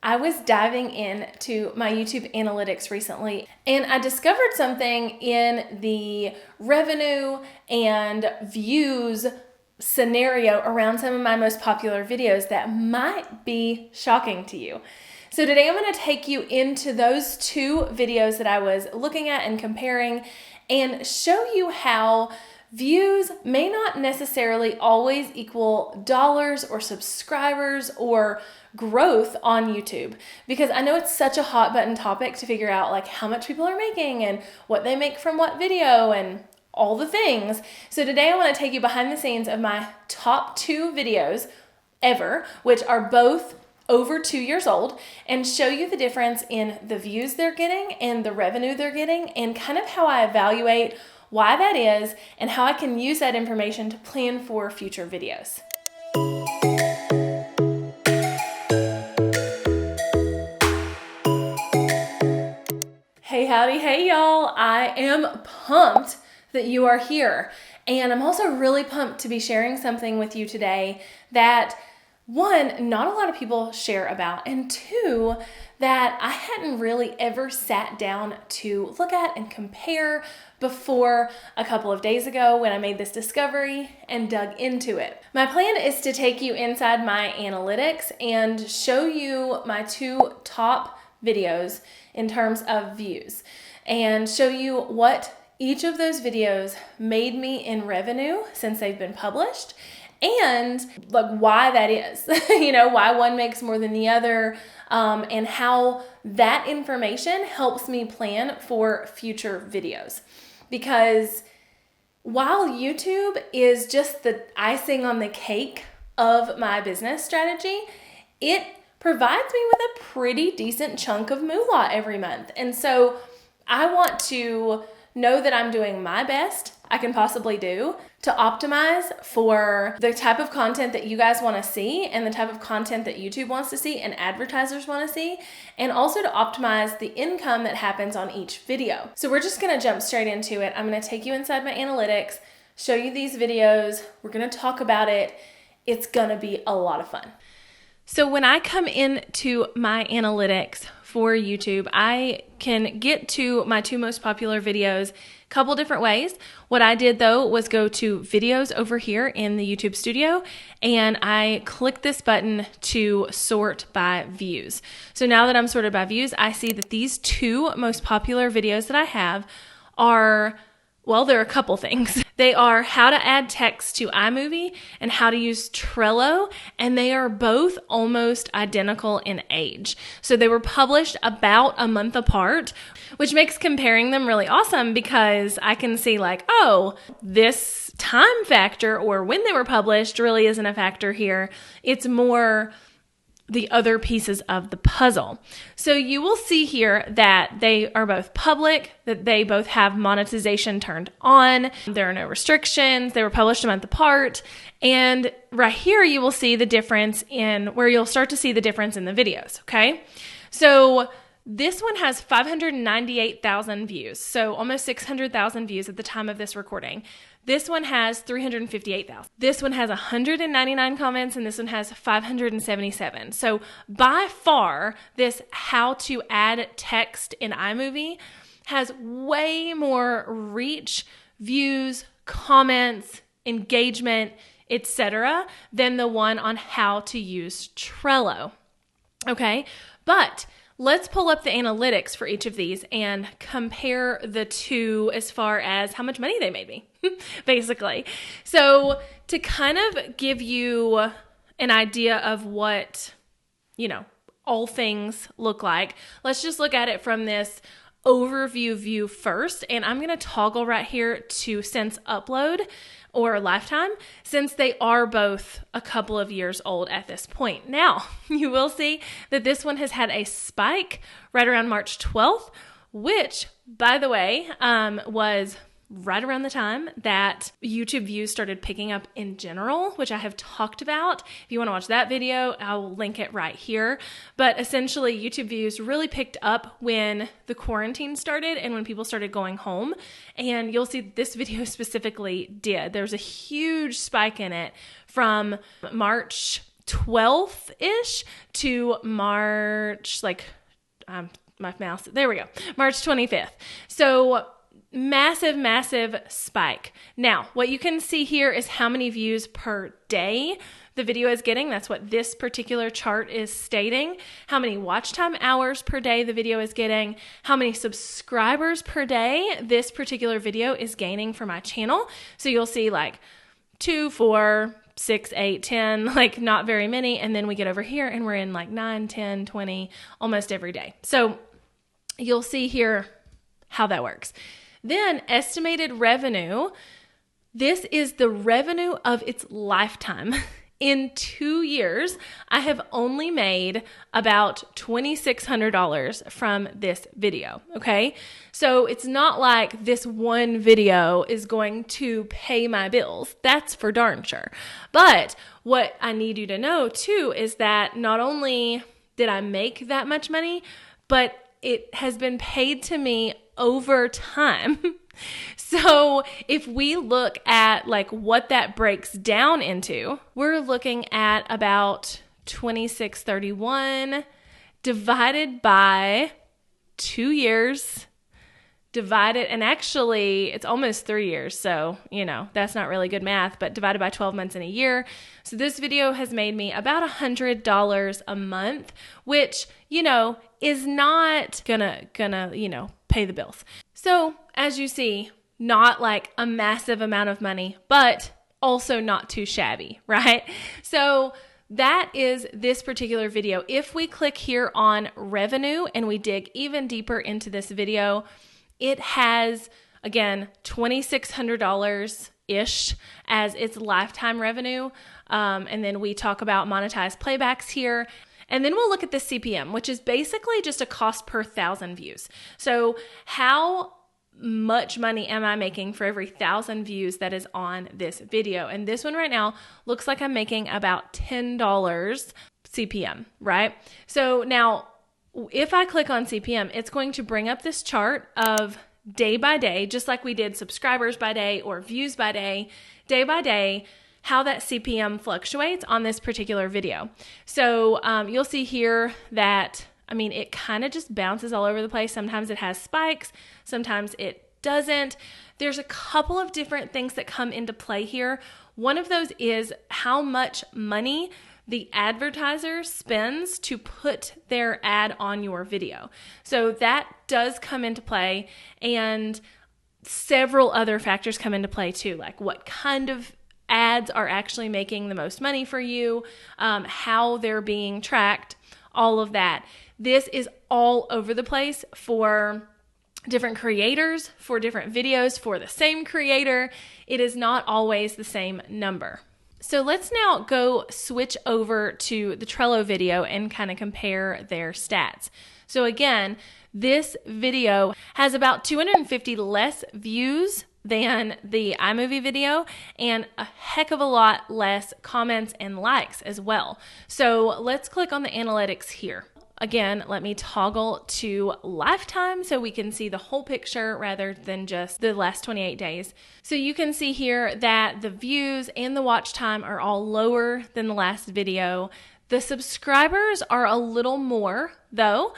I was diving into my YouTube analytics recently, and I discovered something in the revenue and views scenario around some of my most popular videos that might be shocking to you. So today I'm going to take you into those two videos that I was looking at and comparing and show you how views may not necessarily always equal dollars or subscribers or growth on YouTube, because I know it's such a hot button topic to figure out like how much people are making and what they make from what video and all the things. So today I want to take you behind the scenes of my top 2 videos ever, which are both over 2 years old, and show you the difference in the views they're getting and the revenue they're getting, and kind of how I evaluate why that is and how I can use that information to plan for future videos. Hey, howdy, hey y'all. I am pumped that you are here. And I'm also really pumped to be sharing something with you today that, one, not a lot of people share about, and two, that I hadn't really ever sat down to look at and compare before a couple of days ago when I made this discovery and dug into it. My plan is to take you inside my analytics and show you my 2 top videos in terms of views and show you what each of those videos made me in revenue since they've been published, and like why that is, why one makes more than the other, and how that information helps me plan for future videos. Because while YouTube is just the icing on the cake of my business strategy, it provides me with a pretty decent chunk of moolah every month. And so I want to know that I'm doing my best I can possibly do to optimize for the type of content that you guys want to see and the type of content that YouTube wants to see and advertisers want to see, and also to optimize the income that happens on each video. So we're just going to jump straight into it. I'm going to take you inside my analytics, show you these videos. We're going to talk about it. It's going to be a lot of fun. So when I come into my analytics for YouTube, I can get to my 2 most popular videos a couple different ways. What I did though was go to videos over here in the YouTube studio, and I click this button to sort by views. So now that I'm sorted by views, I see that these 2 most popular videos that I have are, well, there are a couple things. They are how to add text to iMovie and how to use Trello, and they are both almost identical in age. So they were published about a month apart, which makes comparing them really awesome because I can see like, oh, this time factor or when they were published really isn't a factor here. It's more the other pieces of the puzzle. So you will see here that they are both public, that they both have monetization turned on. There are no restrictions. They were published a month apart. And right here, you will see the difference in where you'll start to see the difference in the videos. Okay. So this one has 598,000 views. So almost 600,000 views at the time of this recording. This one has 358,000. This one has 199 comments, and this one has 577. So by far, this how to add text in iMovie has way more reach, views, comments, engagement, etc. than the one on how to use Trello. Okay, but let's pull up the analytics for each of these and compare the 2 as far as how much money they made me, basically. So to kind of give you an idea of what, all things look like, let's just look at it from this overview view first. And I'm going to toggle right here to since upload or lifetime, since they are both a couple of years old at this point. Now, you will see that this one has had a spike right around March 12th, which, by the way, was right around the time that YouTube views started picking up in general, which I have talked about. If you want to watch that video, I'll link it right here. But essentially, YouTube views really picked up when the quarantine started and when people started going home. And you'll see this video specifically did. There's a huge spike in it from March 12th-ish to March, my mouse, there we go, March 25th. So massive spike. Now, what you can see here is how many views per day the video is getting. That's what this particular chart is stating. How many watch time hours per day the video is getting, how many subscribers per day this particular video is gaining for my channel. So you'll see 2, 4, 6, 8, 10, not very many. And then we get over here and we're in 9, 10, 20, almost every day. So you'll see here how that works. Then estimated revenue. This is the revenue of its lifetime. In 2 years, I have only made about $2,600 from this video, okay? So it's not like this one video is going to pay my bills. That's for darn sure. But what I need you to know too is that not only did I make that much money, but it has been paid to me over time. So if we look at what that breaks down into, we're looking at about 2631 divided by 2 years, and actually it's almost 3 years. So, that's not really good math, but divided by 12 months in a year. So this video has made me about $100 a month, which, is not gonna, pay the bills. So as you see, not a massive amount of money, but also not too shabby, right? So that is this particular video. If we click here on revenue and we dig even deeper into this video, it has, again, $2,600-ish as its lifetime revenue. And then we talk about monetized playbacks here. And then we'll look at the CPM, which is basically just a cost per 1,000 views. So how much money am I making for every 1,000 views that is on this video? And this one right now looks like I'm making about $10 CPM, right? So now if I click on CPM, it's going to bring up this chart of day by day, just like we did subscribers by day or views by day by day, how that CPM fluctuates on this particular video. So you'll see here that, it kind of just bounces all over the place. Sometimes it has spikes, sometimes it doesn't. There's a couple of different things that come into play here. One of those is how much money the advertiser spends to put their ad on your video. So that does come into play, and several other factors come into play too, like what kind of ads are actually making the most money for you, how they're being tracked, all of that. This is all over the place for different creators, for different videos, for the same creator. It is not always the same number. So let's now go switch over to the Trello video and kind of compare their stats. So again, this video has about 250 less views than the iMovie video and a heck of a lot less comments and likes as well. So let's click on the analytics here. Again, let me toggle to lifetime so we can see the whole picture rather than just the last 28 days. So you can see here that the views and the watch time are all lower than the last video. The subscribers are a little more though.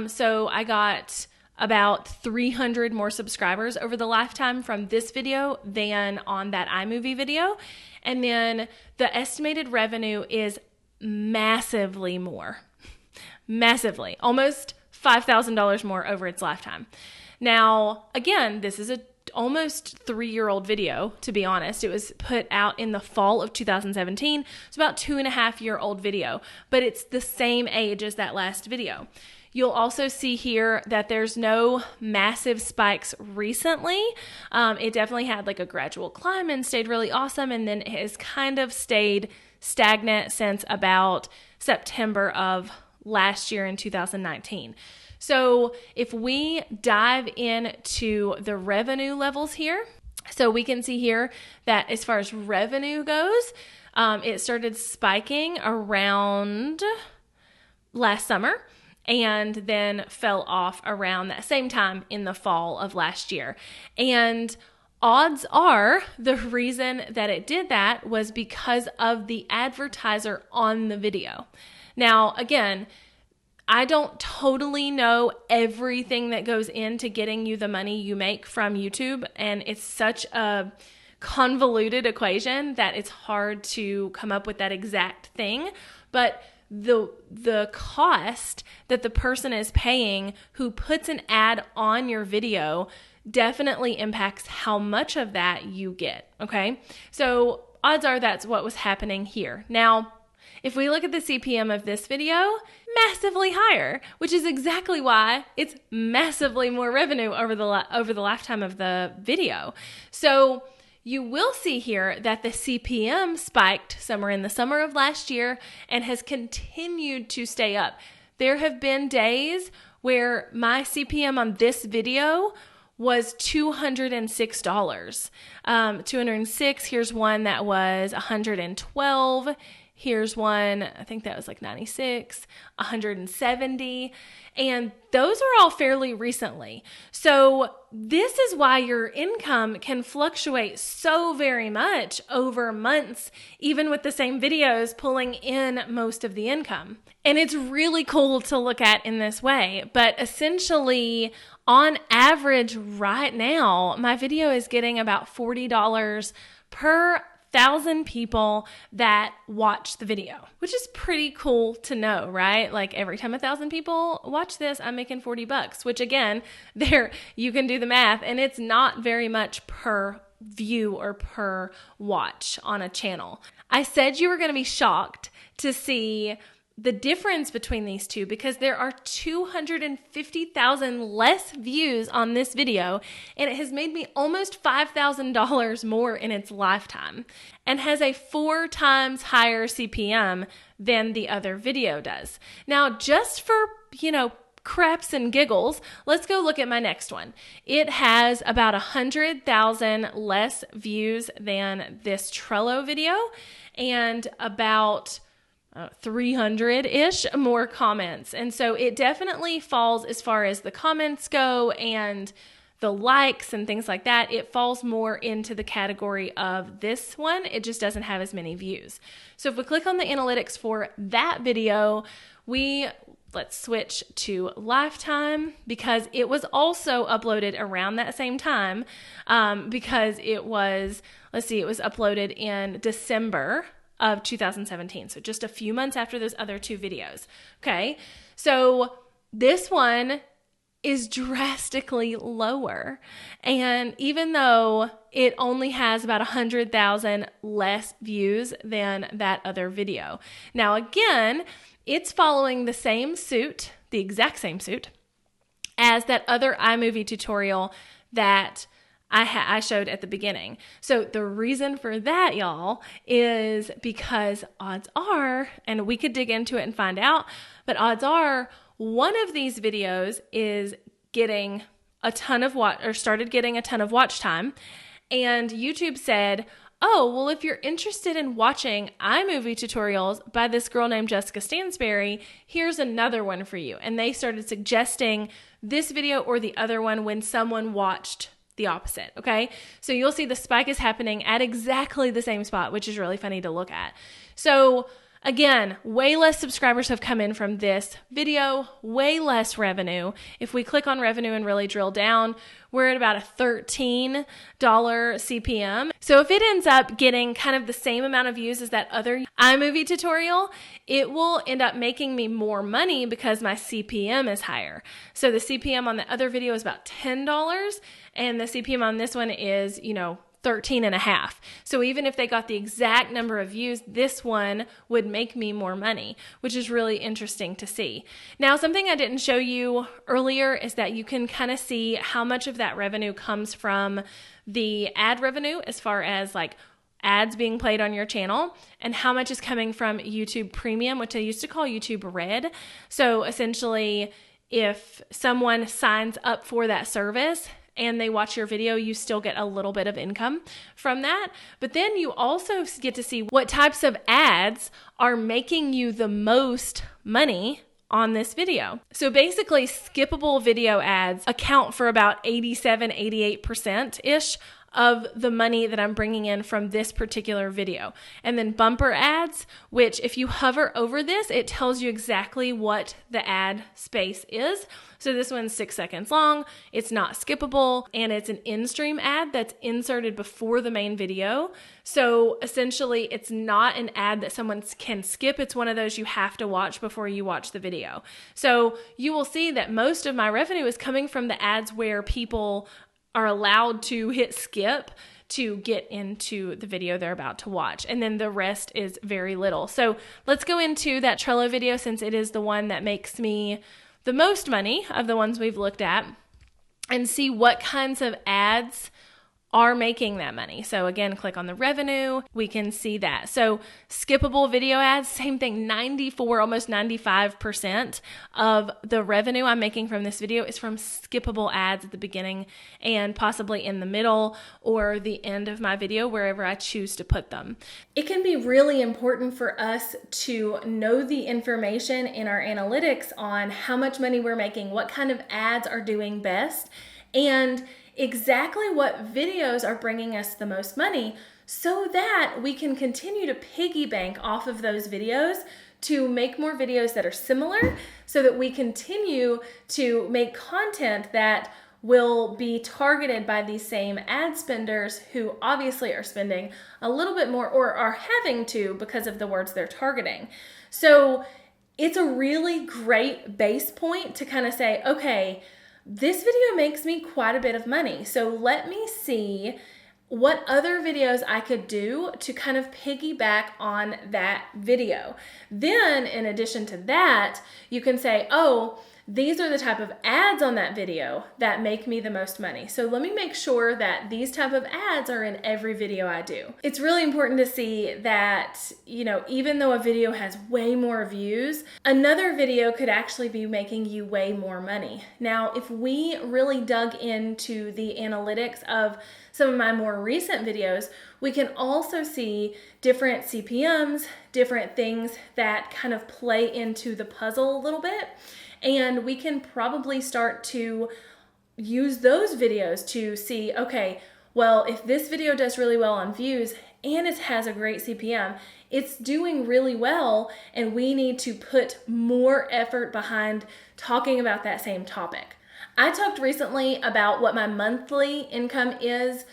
So I got about 300 more subscribers over the lifetime from this video than on that iMovie video. And then the estimated revenue is massively more. Massively, almost $5,000 more over its lifetime. Now, again, this is a almost 3-year-old video, to be honest. It was put out in the fall of 2017. It's about 2.5-year-old video, but it's the same age as that last video. You'll also see here that there's no massive spikes recently. It definitely had like a gradual climb and stayed really awesome, and then it has kind of stayed stagnant since about September of last year in 2019. So if we dive into the revenue levels here, so we can see here that as far as revenue goes, it started spiking around last summer and then fell off around that same time in the fall of last year. And Odds are the reason that it did that was because of the advertiser on the video. Now, again, I don't totally know everything that goes into getting you the money you make from YouTube, and it's such a convoluted equation that it's hard to come up with that exact thing. But the cost that the person is paying who puts an ad on your video definitely impacts how much of that you get, okay? So odds are that's what was happening here. Now, if we look at the CPM of this video, massively higher, which is exactly why it's massively more revenue over the lifetime of the video. So you will see here that the CPM spiked somewhere in the summer of last year and has continued to stay up. There have been days where my CPM on this video was $206. 206, here's one that was 112. Here's one, I think that was like 96, 170, and those are all fairly recently. So this is why your income can fluctuate so very much over months, even with the same videos pulling in most of the income. And it's really cool to look at in this way, but essentially on average right now, my video is getting about $40 per 1,000 people that watch the video, which is pretty cool to know, right? Like every time 1,000 people watch this, I'm making $40, which again, there you can do the math, and it's not very much per view or per watch on a channel. I said you were going to be shocked to see the difference between these two because there are 250,000 less views on this video, and it has made me almost $5,000 more in its lifetime and has a 4 times higher CPM than the other video does. Now, just for, craps and giggles, let's go look at my next one. It has about 100,000 less views than this Trello video and about 300-ish more comments. And so it definitely falls as far as the comments go and the likes and things like that. It falls more into the category of this one. It just doesn't have as many views. So if we click on the analytics for that video, let's switch to lifetime because it was also uploaded around that same time because it was uploaded in December of 2017. So just a few months after those other 2 videos. Okay. So this one is drastically lower. And even though it only has about 100,000 less views than that other video. Now, again, it's following the same suit, the exact same suit as that other iMovie tutorial that I showed at the beginning. So the reason for that, y'all, is because odds are, and we could dig into it and find out, but odds are one of these videos is getting a ton of started getting a ton of watch time. And YouTube said, oh, well, if you're interested in watching iMovie tutorials by this girl named Jessica Stansberry, here's another one for you. And they started suggesting this video or the other one when someone watched the opposite, okay? So you'll see the spike is happening at exactly the same spot, which is really funny to look at. So again, way less subscribers have come in from this video, way less revenue. If we click on revenue and really drill down, we're at about a $13 CPM. So if it ends up getting kind of the same amount of views as that other iMovie tutorial, it will end up making me more money because my CPM is higher. So the CPM on the other video is about $10 and the CPM on this one is, 13.5. So even if they got the exact number of views, this one would make me more money, which is really interesting to see. Now, something I didn't show you earlier is that you can kind of see how much of that revenue comes from the ad revenue as far as like ads being played on your channel and how much is coming from YouTube Premium, which I used to call YouTube Red. So essentially, if someone signs up for that service, and they watch your video, you still get a little bit of income from that. But then you also get to see what types of ads are making you the most money on this video. So basically, skippable video ads account for about 87, 88%-ish of the money that I'm bringing in from this particular video. And then bumper ads, which if you hover over this, it tells you exactly what the ad space is. So this one's 6 seconds long, it's not skippable, and it's an in-stream ad that's inserted before the main video. So essentially, it's not an ad that someone can skip. It's one of those you have to watch before you watch the video. So you will see that most of my revenue is coming from the ads where people are allowed to hit skip to get into the video they're about to watch. And then the rest is very little. So let's go into that Trello video, since it is the one that makes me the most money of the ones we've looked at, and see what kinds of ads are making that money. So again, click on the revenue, we can see that. So skippable video ads, same thing, 94, almost 95% of the revenue I'm making from this video is from skippable ads at the beginning and possibly in the middle or the end of my video, wherever I choose to put them. It can be really important for us to know the information in our analytics on how much money we're making, what kind of ads are doing best, and exactly what videos are bringing us the most money, so that we can continue to piggy bank off of those videos to make more videos that are similar, so that we continue to make content that will be targeted by these same ad spenders who obviously are spending a little bit more or are having to because of the words they're targeting. So it's a really great base point to kind of say, okay, this video makes me quite a bit of money. So let me see what other videos I could do to kind of piggyback on that video. Then in addition to that, you can say, oh, these are the type of ads on that video that make me the most money. So let me make sure that these type of ads are in every video I do. It's really important to see that, even though a video has way more views, another video could actually be making you way more money. Now, if we really dug into the analytics of some of my more recent videos, we can also see different CPMs, different things that kind of play into the puzzle a little bit. And we can probably start to use those videos to see, okay, well, if this video does really well on views and it has a great CPM, it's doing really well, and we need to put more effort behind talking about that same topic. I talked recently about what my monthly income is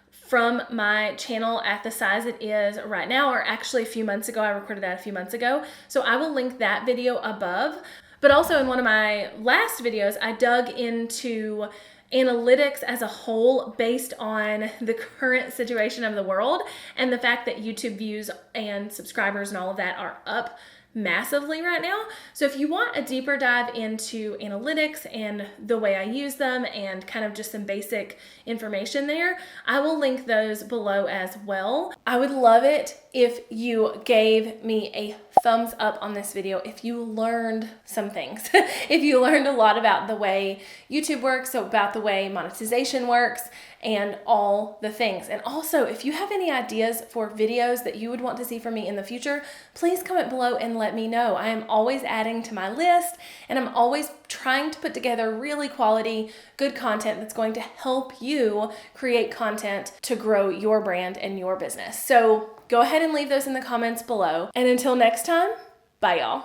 from my channel at the size it is right now, or actually a few months ago. I recorded that a few months ago. So I will link that video above. But also in one of my last videos, I dug into analytics as a whole based on the current situation of the world and the fact that YouTube views and subscribers and all of that are up massively right now. So if you want a deeper dive into analytics and the way I use them and kind of just some basic information there, I will link those below as well. I would love it if you gave me a thumbs up on this video if you learned some things. If you learned a lot about the way YouTube works, so about the way monetization works and all the things. And also, if you have any ideas for videos that you would want to see from me in the future, please comment below and let me know. I am always adding to my list, and I'm always trying to put together really quality, good content that's going to help you create content to grow your brand and your business. So go ahead and leave those in the comments below. And until next time, bye y'all.